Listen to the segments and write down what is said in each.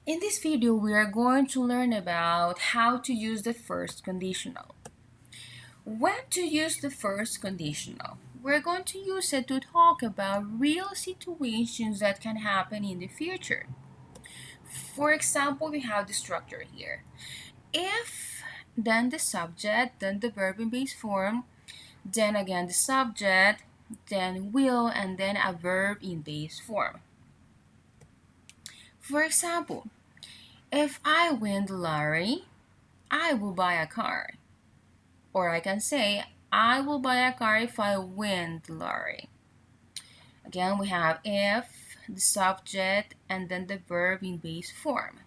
In this video, we are going to learn about how to use the first conditional. When to use the first conditional? We're going to use it to talk about real situations that can happen in the future. For example, we have the structure here. If, then the subject, then the verb in base form, then again the subject, then will, and then a verb in base form. For example, if I win the lottery, I will buy a car. Or I can say, I will buy a car if I win the lottery. Again, we have if, the subject, and then the verb in base form.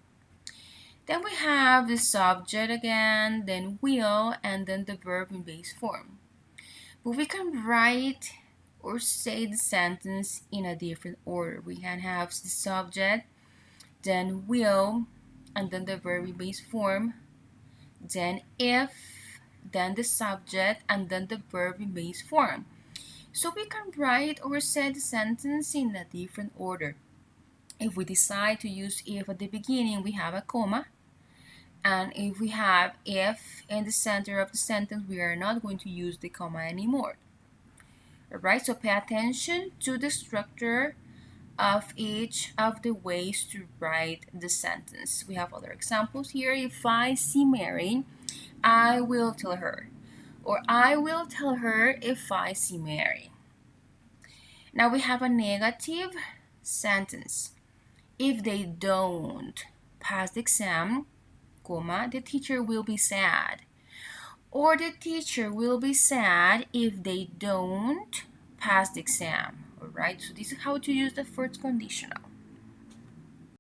Then we have the subject again, then will, and then the verb in base form. But we can write or say the sentence in a different order. We can have the subject, then will, and then the verb in base form, then if, then the subject, and then the verb in base form. So we can write or say the sentence in a different order. If we decide to use if at the beginning, we have a comma. And if we have if in the center of the sentence, we are not going to use the comma anymore. Alright, so pay attention to the structure of each of the ways to write the sentence. We have other examples here. If I see Mary, I will tell her. Or I will tell her if I see Mary. Now we have a negative sentence. If they don't pass the exam, comma, the teacher will be sad. Or the teacher will be sad if they don't pass the exam. Alright, so this is how to use the first conditional.